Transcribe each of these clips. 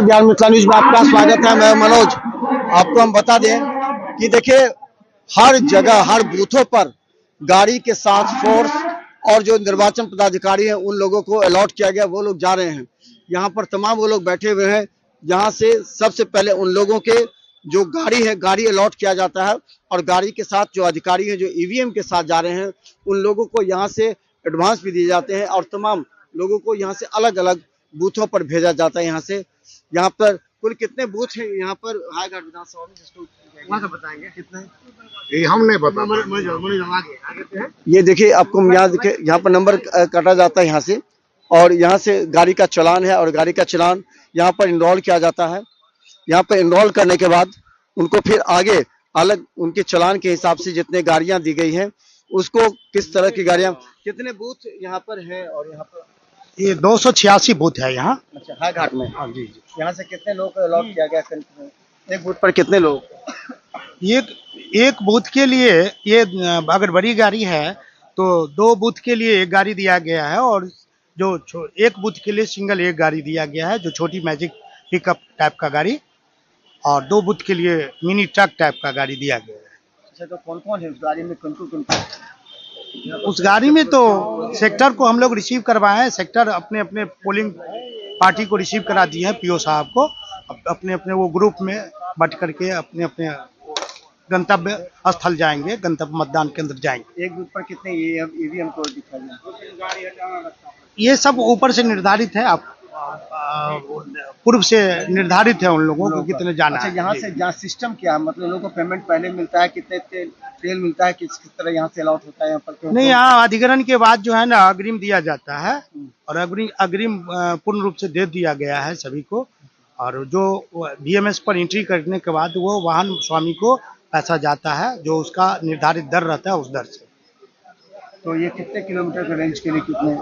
Bihar Mithila news में आपका स्वागत है। मैं मनोज। आपको हम बता दें कि देखिए हर जगह हर बूथों पर गाड़ी के साथ फोर्स और जो निर्वाचन पदाधिकारी हैं उन लोगों को अलॉट किया गया, वो लोग जा रहे हैं। यहाँ पर तमाम वो लोग बैठे हुए हैं जहाँ से सबसे पहले उन लोगों के जो गाड़ी है गाड़ी अलॉट किया जाता है और गाड़ी के साथ जो अधिकारी हैं जो ईवीएम के साथ जा रहे हैं उन लोगों को यहाँ से एडवांस भी दिए जाते हैं और तमाम लोगों को यहाँ से अलग अलग बूथों पर भेजा जाता है। यहाँ पर कुल कितने बूथ हैं यहाँ पर हाईघाट विधानसभा में, जिसको वहाँ से बताएंगे कितने? ये हम नहीं बता। ये देखिए आपको यहाँ देखिए यहाँ पर नंबर काटा जाता है यहाँ से, और यहाँ से गाड़ी का चालान है और गाड़ी का चालान यहाँ पर इनरोल किया जाता है। यहाँ पर इनरोल करने के बाद उनको फिर आगे अलग उनके चालान के हिसाब से जितने गाड़ियां दी गई हैं उसको किस तरह की गाड़ियां, कितने बूथ यहाँ पर है और यहाँ पर ये 286 बूथ है यहाँ। अच्छा, हाईघाट में। हाँ जी। यहाँ से कितने लोग अलॉट किया गया? एक बूथ पर कितने लोग? एक बूथ के लिए ये अगर बड़ी गाड़ी है तो 2 बूथ के लिए एक गाड़ी दिया गया है, और जो एक बूथ के लिए सिंगल एक गाड़ी दिया गया है, जो छोटी मैजिक पिकअप टाइप का गाड़ी, और 2 बूथ के लिए मिनी ट्रक टाइप का गाड़ी दिया गया है। अच्छा, तो कौन कौन है उस गाड़ी में? कौन उस गाड़ी में तो सेक्टर को हम लोग रिसीव करवाए हैं। सेक्टर अपने अपने पोलिंग पार्टी को रिसीव करा दिए हैं, पीओ साहब को अपने अपने वो ग्रुप में बट करके अपने अपने गंतव्य स्थल जाएंगे, गंतव्य मतदान केंद्र जाएंगे। एक बूथ पर कितने ईवीएम को दिखाया? ये सब ऊपर से निर्धारित है, आप पूर्व से निर्धारित है उन लोगों को कितने जाना। अच्छा, यहाँ से जहाँ सिस्टम क्या है, मतलब लोगों को पेमेंट पहले मिलता है, कितने तेल मिलता है, किस तरह यहाँ से अलॉट होता है यहाँ पर? नहीं, यहाँ अधिग्रहण के बाद जो है ना अग्रिम दिया जाता है, और अग्रिम पूर्ण रूप से दे दिया गया है सभी को, और जो बीएमएस पर एंट्री करने के बाद वो वाहन स्वामी को पैसा जाता है जो उसका निर्धारित दर रहता है, उस दर से। तो ये कितने किलोमीटर के रेंज के लिए कितने?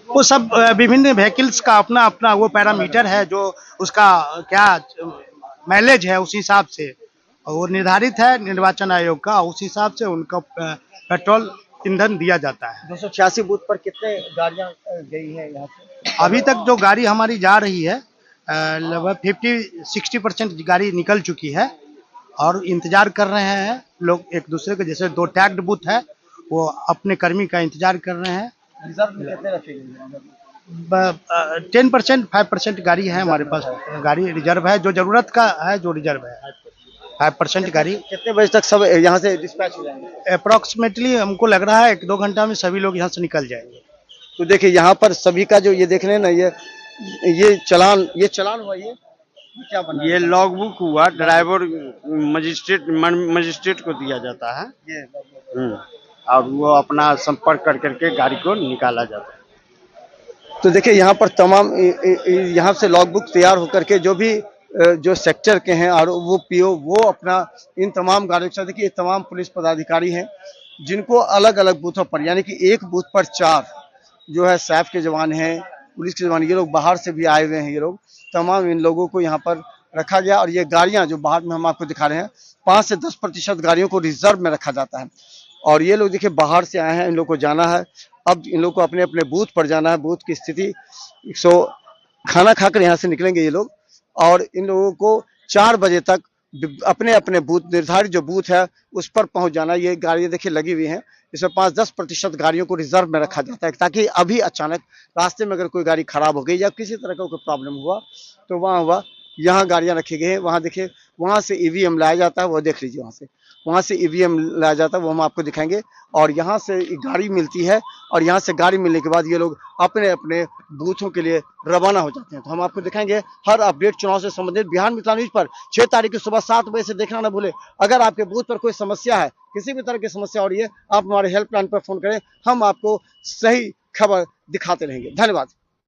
वो सब विभिन्न व्हीकल्स का अपना अपना वो पैरामीटर है, जो उसका क्या माइलेज है उस हिसाब से वो निर्धारित है निर्वाचन आयोग का, उस हिसाब से उनका पेट्रोल ईंधन दिया जाता है। 286 बूथ पर कितने गाड़ियां गई हैं यहाँ से? अभी तक जो गाड़ी हमारी जा रही है लगभग 50-60% गाड़ी निकल चुकी है, और इंतजार कर रहे हैं लोग एक दूसरे के। जैसे 2 टैग्ड बूथ है, वो अपने कर्मी का इंतजार कर रहे हैं। रिजर्व में कितने रखे गए? 10% 5% गाड़ी है हमारे पास, गाड़ी रिजर्व है, जो जरूरत का है, जो रिजर्व है 5% गाड़ी। कितने बजे तक सब यहाँ से डिस्पैच हो जाएंगे? अप्रोक्सीमेटली हमको लग रहा है 1-2 घंटा में सभी लोग यहाँ से निकल जाएंगे। तो देखिए यहाँ पर सभी का जो ये देख रहे हैं ना, ये चालान हुआ, ये क्या बना? ये लॉग बुक हुआ, ड्राइवर मजिस्ट्रेट को दिया जाता है, और वो अपना संपर्क कर करके गाड़ी को निकाला जाता है। तो देखिए यहाँ पर तमाम यहाँ से लॉग बुक तैयार होकर के जो सेक्टर के हैं और वो पीओ वो अपना इन तमाम गाड़ियों के साथ, देखिए तमाम पुलिस पदाधिकारी हैं जिनको अलग अलग बूथों पर, यानी कि एक बूथ पर 4 जो है सैफ के जवान हैं, पुलिस के जवान, ये लोग बाहर से भी आए हुए हैं। ये लोग तमाम इन लोगों को यहाँ पर रखा गया, और ये गाड़ियाँ जो बाहर में हम आपको दिखा रहे हैं 5 से 10% गाड़ियों को रिजर्व में रखा जाता है। और ये लोग देखिए बाहर से आए हैं, इन लोग को जाना है, अब इन लोग को अपने अपने बूथ पर जाना है। बूथ की स्थिति खाना खाकर यहाँ से निकलेंगे ये लोग, और इन लोगों को 4 बजे तक अपने अपने बूथ, निर्धारित जो बूथ है उस पर पहुंच जाना। ये गाड़ियाँ देखिए लगी हुई हैं, इसमें 5-10% गाड़ियों को रिजर्व में रखा जाता है, ताकि अभी अचानक रास्ते में अगर कोई गाड़ी खराब हो गई या किसी तरह का कोई प्रॉब्लम हुआ तो यहाँ गाड़ियाँ रखी गई हैं। वहाँ देखिए वहाँ से ईवीएम लाया जाता है, वो देख लीजिए वहाँ से ईवीएम लाया जाता है, वो हम आपको दिखाएंगे। और यहाँ से गाड़ी मिलती है, और यहाँ से गाड़ी मिलने के बाद ये लोग अपने अपने बूथों के लिए रवाना हो जाते हैं। तो हम आपको दिखाएंगे हर अपडेट चुनाव से संबंधित बिहार मिथिला न्यूज पर 6 तारीख की सुबह 7 बजे से देखना ना भूले। अगर आपके बूथ पर कोई समस्या है, किसी भी तरह की समस्या हो रही है, आप हमारे हेल्पलाइन पर फोन करें, हम आपको सही खबर दिखाते रहेंगे। धन्यवाद।